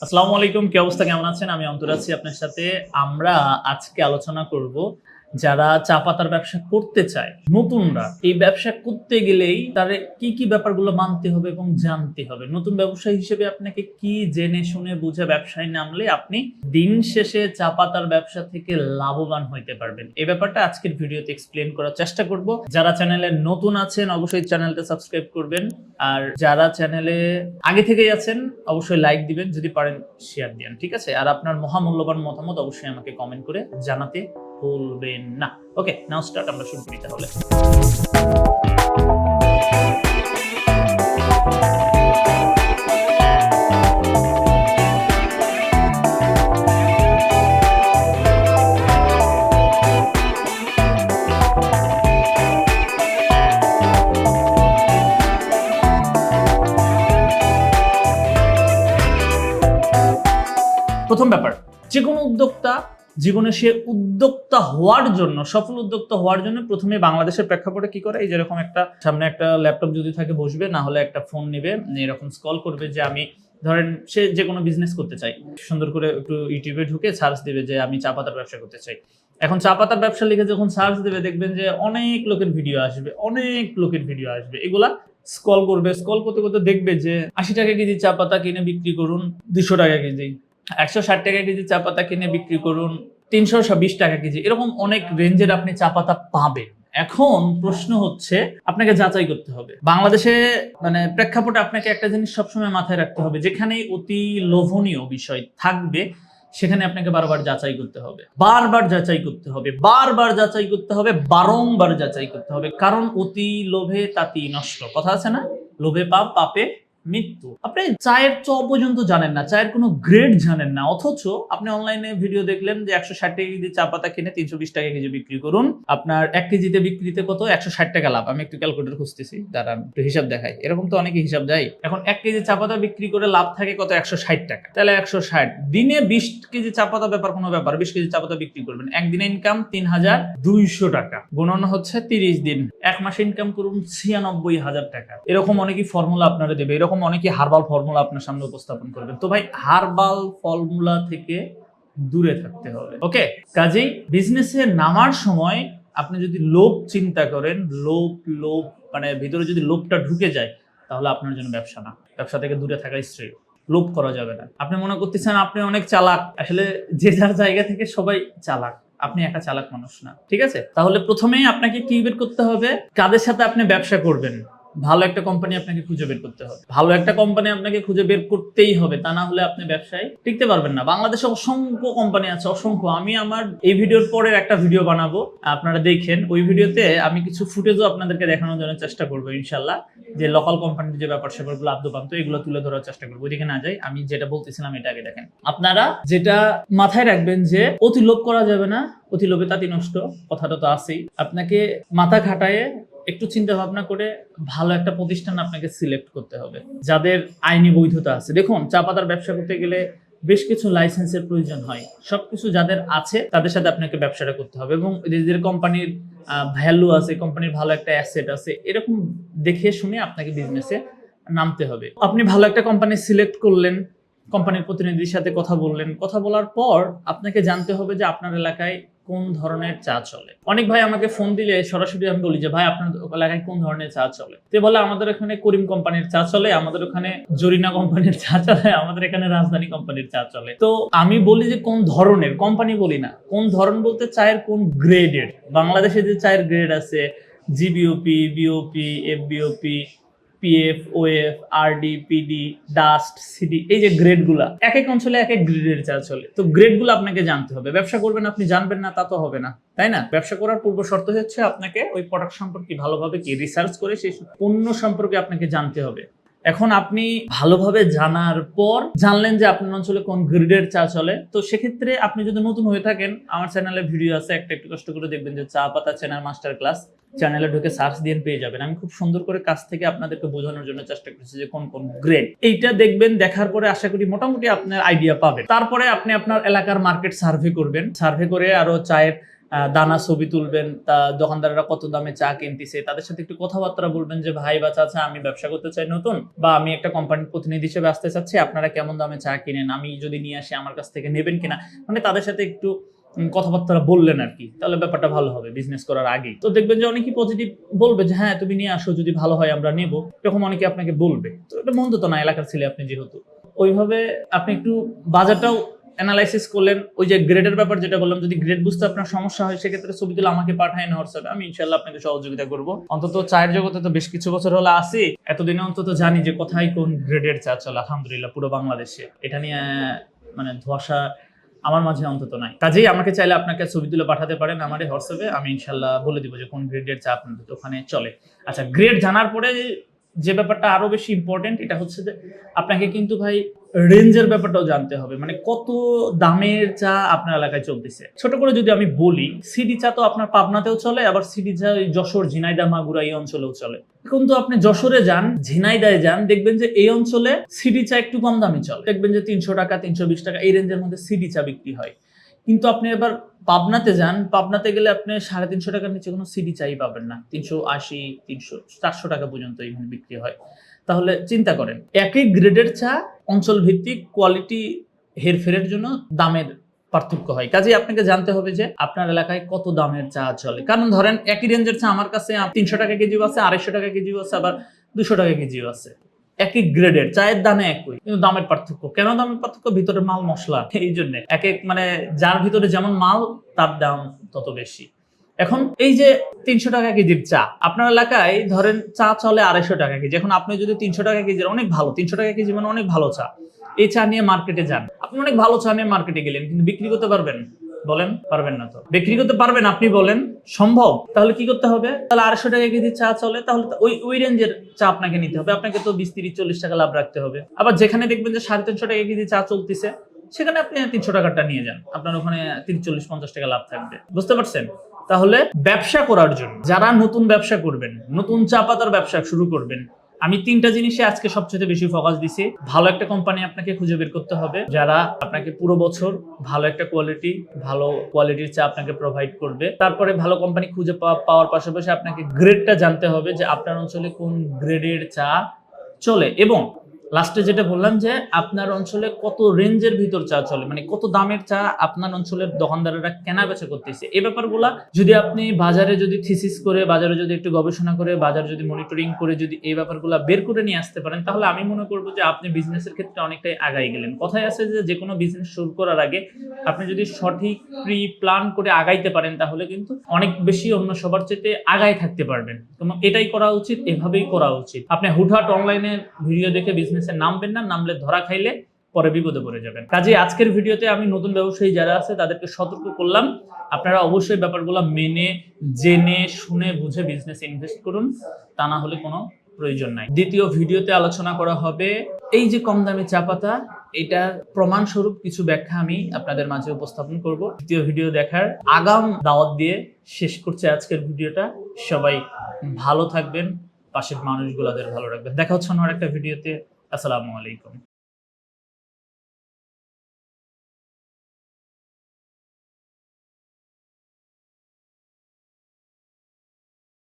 আসসালামু আলাইকুম, কি অবস্থা, কেমন আছেন? আমি অন্তর আছি আপনার সাথে। আমরা আজকে আলোচনা করব যারা চা পাতার ব্যবসা করতে চায়, নতুনরা এই ব্যবসা করতে গেলেই তারে কি কি ব্যাপারগুলো মানতে হবে এবং জানতে হবে। নতুন ব্যবসায়ী হিসেবে আপনাকে কি জেনে শুনে বুঝে ব্যবসায় নামলে আপনি দিন শেষে চা পাতার ব্যবসা থেকে লাভবান হইতে পারবেন, এই ব্যাপারটা আজকের ভিডিওতে এক্সপ্লেন করার চেষ্টা করব। যারা চ্যানেলে নতুন আছেন অবশ্যই চ্যানেলটা সাবস্ক্রাইব করবেন, আর যারা চ্যানেলে আগে থেকেই আছেন অবশ্যই লাইক দিবেন, যদি পারেন শেয়ার দিন, ঠিক আছে? আর আপনার মহামূল্যবান মতামত অবশ্যই আমাকে কমেন্ট করে জানাতে ভুলবেন না। ওকে, নাও স্টার্ট, আমরা শুরু করি তাহলে। প্রথম ব্যাপার, যে কোনো উদ্যোক্তা জীবনে সে উদ্যোক্তা হওয়ার জন্য, সফল উদ্যোক্তা হওয়ার জন্য প্রথমে বাংলাদেশের প্রেক্ষাপটে কি করে, এই যেরকম একটা সামনে একটা ল্যাপটপ যদি থাকে বসবে, না হলে একটা ফোন নেবে, এরকম স্ক্রল করবে যে আমি ধরেন সে যে কোনো বিজনেস করতে চাই, সুন্দর করে একটু ইউটিউবে ঢুকে সার্চ দিবে যে আমি চা পাতার ব্যবসা করতে চাই। এখন চা পাতার ব্যবসা লিখে যখন সার্চ দেবে দেখবেন যে অনেক লোকের ভিডিও আসবে, এগুলা স্ক্রল করবে, স্ক্রল করতে করতে দেখবে যে 80 টাকা কেজি চা পাতা কিনে বিক্রি করুন 200 টাকা কেজি, 160 টাকা কেজি চা পাতা কিনে বিক্রি করুন 320 টাকা কেজি, এরকম অনেক রেঞ্জের আপনি চা পাতা পাবেন। এখন প্রশ্ন হচ্ছে আপনাকে যাচাই করতে হবে। বাংলাদেশে মানে প্রেক্ষাপটে আপনাকে একটা জিনিস সবসময় মাথায় রাখতে হবে, যেখানে অতি লোভনীয় বিষয় থাকবে সেখানে আপনাকে বারবার যাচাই করতে হবে, বারবার যাচাই করতে হবে, বারংবার যাচাই করতে হবে। কারণ অতি লোভে তাতি নষ্ট, কথা আছে না? লোভে পাপ, পাপে মৃত্যু। আপনি চায়ের চ পর্যন্ত জানেন না, চায়ের কোনো গ্রেড জানেন না, অথচ আপনি অনলাইনে ভিডিও দেখলেন যে 160 টাকা কেজি চা পাতা কিনে 320 টাকা কেজি বিক্রি করুন, আপনার 1 কেজিতে বিক্রিতে কত, 160 টাকা লাভ। আমি একটু ক্যালকুলেটর খুঁজতেছি, দাঁড়ান একটু হিসাব দেখাই। এরকম তো অনেকে হিসাব দেয়। এখন 1 কেজি চা পাতা বিক্রি করে লাভ থাকে কত, 160 টাকা। তাহলে 160 দিনে 20 কেজি চা পাতা কোনো ব্যাপার, 20 কেজি চা পাতা বিক্রি করবেন, একদিনে ইনকাম 3200 টাকা, গুণন হচ্ছে 30 দিন, এক মাসে ইনকাম করুন 96,000 টাকা। এরকম অনেকই ফর্মুলা আপনারা দেবে, এরকম অনেকে হার্বাল ফর্মুলা আপনার সামনে উপস্থাপন করবেন। তো ভাই, হার্বাল ফর্মুলা থেকে দূরে থাকতে হবে। ওকে, কাজেই বিজনেসে নামার সময় আপনি যদি লোভ চিন্তা করেন, লোভ মানে ভিতরে যদি লোভটা ঢুকে যায়, তাহলে আপনার জন্য ব্যবসা না, ব্যবসা থেকে দূরে থাকাই শ্রেয়। লোভ করা যাবে না। আপনি মনে করতেছেন আপনি অনেক চালাক, আসলে যে যার জায়গা থেকে সবাই চালাক, আপনি একা চালাক মানুষ না, ঠিক আছে? তাহলে প্রথমেই আপনাকে কি বের করতে হবে, কাদের সাথে আপনি ব্যবসা করবেন। ভালো একটা কোম্পানি আপনাকে খুঁজে বের করতে হবে, ভালো একটা কোম্পানি আপনাকে খুঁজে বের করতেই হবে, তা না হলে আপনি ব্যবসায় টিকতে পারবেন না। বাংলাদেশে অসংখ্য কোম্পানি আছে, অসংখ্য। আমি আমার এই ভিডিওর পরের একটা ভিডিও বানাবো, আপনারা দেখেন। ওই ভিডিওতে আমি কিছু ফুটেজও আপনাদেরকে দেখানোর জন্য চেষ্টা করবো ইনশাল্লাহ, যে লোকাল কোম্পানির যে ব্যাপার স্যাপারগুলো আদ্যপান্ত এগুলো তুলে ধরার চেষ্টা করবো। ওইদিকে না যাই, আমি যেটা বলতেছিলাম এটা আগে দেখেন। আপনারা যেটা মাথায় রাখবেন যে অতি লোভ করা যাবে না, অতি লোভে তাতি নষ্ট, কথাটা তো আছেই। আপনাকে মাথা খাটায়ে একটু চিন্তা ভাবনা করে ভালো একটা প্রতিষ্ঠান আপনাকে সিলেক্ট করতে হবে, যাদের আইনি বৈধতা আছে। দেখুন, চা পাতার ব্যবসা করতে গেলে বেশ কিছু লাইসেন্সের প্রয়োজন হয়। সবকিছু যাদের আছে তাদের সাথে আপনাকে ব্যবসাটা করতে হবে, এবং যে কোম্পানির ভ্যালু আছে, কোম্পানির ভালো একটা অ্যাসেট আছে, এরকম দেখে শুনে আপনাকে বিজনেসে নামতে হবে। আপনি ভালো একটা কোম্পানি সিলেক্ট করলেন, কোম্পানির প্রতিনিধির সাথে কথা বললেন, কথা বলার পর আপনাকে জানতে হবে যে আপনার এলাকায় কোন ধরনের চা চলে। অনেক ভাই আমাকে ফোন দিলে সরাসরি আমি বলি যে ভাই আপনার এলাকায় কোন ধরনের চা চলে, তো বলে আমাদের এখানে করিম কোম্পানির চা চলে, আমাদের ওখানে জরিনা কোম্পানির চা চলে, আমাদের এখানে রাজধানী কোম্পানির চা চলে। তো আমি বলি যে কোন ধরনের, কোম্পানি বলি না, কোন ধরন বলতে চায়ের কোন গ্রেডের। বাংলাদেশে যে চায়ের গ্রেড আছে, GBOP, BOP, FBOP, PF, OF, RD, PD, dust, CD, এই যে গ্রেডগুলা, এক এক অঞ্চলে এক এক গ্রেডের চা চলে। তো গ্রেডগুলো আপনাকে জানতে হবে। ব্যবসা করবেন আপনি জানবেন না তা তো হবে না, তাই না? ব্যবসা করার পূর্ব শর্ত হচ্ছে আপনাকে ওই প্রোডাক্ট সম্পর্কে ভালোভাবে কি রিসার্চ করে সেই পণ্য সম্পর্কে আপনাকে জানতে হবে। এখন আপনি ভালোভাবে জানার পর জানলেন যে আপনার অঞ্চলে কোন গ্রেডের চা চলে, তো সেক্ষেত্রে আপনি যদি নতুন হয়ে থাকেন, আমার চ্যানেলে ভিডিও আছে, একটা একটু কষ্ট করে দেখবেন যে চা পাতা চেনার মাস্টার ক্লাস, চ্যানেলে ঢুকে সার্চ দিয়ে পেয়ে যাবেন। আমি খুব সুন্দর করে কাছ থেকে আপনাদেরকে বোঝানোর জন্য চেষ্টা করছি যে কোন কোন গ্রেড। এইটা দেখবেন, দেখার পরে আশা করি মোটামুটি আপনার আইডিয়া পাবেন। তারপরে আপনি আপনার এলাকার মার্কেট সার্ভে করবেন, সার্ভে করে আরো চায়ের দানা ছবি তুলবেন, তা দোকানদাররা কত দামে চা কিনতেছে তাদের সাথে একটু কথাবার্তা বলবেন যে ভাই বা চাচা আমি ব্যবসা করতে চাই নতুন, বা আমি একটা কোম্পানির প্রতিনিধি হিসেবে আসতে চাচ্ছি, আপনারা কেমন দামে চা কিনেন, আমি যদি নিয়ে আসি আমার কাছ থেকে নেবেন কিনা, মানে তাদের সাথে একটু কথাবার্তা বললেন আর কি, তাহলে ব্যাপারটা ভালো হবে বিজনেস করার আগে। তো দেখবেন যে অনেকেই পজিটিভ বলবে যে হ্যাঁ তুমি নিয়ে আসো, যদি ভালো হয় আমরা নেবো, এরকম অনেকে আপনাকে বলবে। তো এটা মন্দ তো না, এলাকার ছেলে আপনি যেহেতু, ওইভাবে আপনি একটু বাজারটাও অ্যানালাইসিস করলেন। ওই যে গ্রেডের ব্যাপার যেটা বললাম, যদি গ্রেড বুঝতে আপনার সমস্যা হয় সেক্ষেত্রে ছবি তুলে আমাকে পাঠায় না হোয়াটসঅ্যাপে, আমি ইনশাল্লাহ আপনাকে সহযোগিতা করবো। অন্তত চায়ের জগতে তো বেশ কিছু বছর হলো আসি, এতদিনে অন্তত জানি যে কোথায় কোন গ্রেডের চা চলে। আলহামদুলিল্লাহ পুরো বাংলাদেশে এটা নিয়ে মানে ধোঁয়াশা আমার মাঝে অন্তত নাই। কাজেই আমাকে চাইলে আপনাকে ছবি তুলে পাঠাতে পারেন আমার হোয়াটসঅ্যাপে, আমি ইনশাল্লাহ বলে দিব যে কোন গ্রেডের চা আপনাদের ওখানে চলে। আচ্ছা, গ্রেড জানার পরে যে ব্যাপারটা আরো বেশি ইম্পর্টেন্ট, এটা হচ্ছে যে আপনাকে কিন্তু ভাই রেঞ্জের ব্যাপারটাও জানতে হবে, মানে কত দামের চা আপনার এলাকায় চলতেছে। ছোট করে যদি আমি বলি, সিডি চা তো আপনার পাবনাতেও চলে, আবার সিডি চা যশোর, ঝিনাইদহ, মাগুরা এই অঞ্চলেও চলে। কিন্তু আপনি যশোরে যান, ঝিনাইদায় যান, দেখবেন যে এই অঞ্চলে সিডি চা একটু কম দামে চলে। দেখবেন যে 300 টাকা 320 টাকা এই রেঞ্জের মধ্যে সিডি চা বিক্রি হয়। কিন্তু আপনি এবার পাবনাতে যান, পাবনাতে গেলে আপনি 350 টাকার নিচে কোনো সিডি চাই পাবেন না, 380 300 400 টাকা পর্যন্ত এখানে বিক্রি হয়। তাহলে চিন্তা করেন, একই গ্রেডের চা অঞ্চল ভিত্তিক কোয়ালিটি হেরফেরের জন্য দামের পার্থক্য হয়। কাজেই আপনাকে জানতে হবে যে আপনার এলাকায় কত দামের চা চলে। কারণ ধরেন একই রেঞ্জের চা আমার কাছে 300 টাকা কেজিও আছে, 250 টাকা কেজিও আছে, আবার 200 টাকা কেজিও আছে। একই গ্রেডের চায়ের দামে একই, কিন্তু দামের পার্থক্য। কেন দামের পার্থক্য? ভিতরে মাল মশলা, এই জন্য এক এক মানে যার ভিতরে যেমন মাল তার দাম তত বেশি। এখন এই যে 300 টাকা কেজির চা আপনার এলাকায় ধরেন চা চলে 250 টাকা কেজি। এখন আপনি যদি 300 টাকা কেজির অনেক ভালো, 300 টাকা কেজি মানে অনেক ভালো চা, এই চা নিয়ে মার্কেটে যান, আপনি অনেক ভালো চা নিয়ে মার্কেটে গেলেন, কিন্তু বিক্রি করতে পারবেন? বলেন পারবেন না। তো বিক্রি করতে পারবেন আপনি? বলেন সম্ভব? তাহলে কি করতে হবে? তাহলে 250 টাকা কেজি চা চলে, তাহলে ওই রেঞ্জের চা আপনাকে নিতে হবে। আপনাকে তো 20 30 40 টাকা লাভ রাখতে হবে। আবার যেখানে দেখবেন যে 350 টাকা কেজি চা চলতেছে, সেখানে আপনি 300 টাকাটা নিয়ে যান, আপনার ওখানে 30 40 50 টাকা লাভ থাকবে। বুঝতে পারছেন? তাহলে ব্যবসা করার জন্য যারা নতুন ব্যবসা করবেন, নতুন চা পাতার ব্যবসা শুরু করবেন, আমি 3টা জিনিসে আজকে সবচেয়ে বেশি ফোকাস দিছি। ভালো একটা কোম্পানি আপনাকে খুঁজে বের করতে হবে যারা আপনাকে পুরো বছর ভালো একটা ভালো কোয়ালিটির চা আপনাকে প্রোভাইড করবে। তারপরে ভালো কোম্পানি খুঁজে পাওয়ার পাশাপাশি আপনাকে গ্রেডটা জানতে হবে যে আপনার অঞ্চলে কোন গ্রেডের চা চলে, এবং লাস্টে যেটা বললাম যে আপনার অঞ্চলে কত রেঞ্জের ভিতর চা চলে, মানে কত দামের চা আপনার অঞ্চলের দোকানদারেরা কেনা বেচা করতেছে। এই ব্যাপারগুলা যদি আপনি বাজারে যদি থিসিস করে, বাজারে যদি একটু গবেষণা করে, বাজার যদি মনিটরিং করে যদি এই ব্যাপারগুলা বের করে নিয়ে আসতে পারেন, তাহলে আমি মনে করবো যে আপনি বিজনেসের ক্ষেত্রে অনেকটাই আগাই গেলেন। কথায় আছে যে কোনো বিজনেস শুরু করার আগে আপনি যদি সঠিক প্রি প্ল্যান করে আগাইতে পারেন, তাহলে কিন্তু অনেক বেশি অন্য সবার চেয়ে আগায় থাকতে পারবেন। এবং এটাই করা উচিত, এভাবেই করা উচিত। আপনি হুটহাট অনলাইনে ভিডিও দেখে বিজনেসে নামবেন না, নামলে ধরা খাইলে পরে বিপদে পড়ে যাবেন। কাজে আজকের ভিডিওতে আমি নতুন ব্যবসায়ী যারা আছে তাদেরকে সতর্ক করলাম, আপনারা অবশ্যই ব্যাপারগুলো মেনে জেনে শুনে বুঝে বিজনেসে ইনভেস্ট করুন, তা না হলে কোনো প্রয়োজন নাই। দ্বিতীয় ভিডিওতে আলোচনা করা হবে এই যে কম দামি চা পাতা, এটা প্রমাণস্বরূপ কিছু ব্যাখ্যা আমি আপনাদের মাঝে উপস্থাপন করব। দ্বিতীয় ভিডিও দেখার আগাম দাওয়াত দিয়ে শেষ করছে আজকের ভিডিওটা। সবাই ভালো থাকবেন, পাশের মানুষগুলোদের ভালো রাখবেন। দেখা হচ্ছে অন্য একটা ভিডিওতে। আসসালামু আলাইকুম।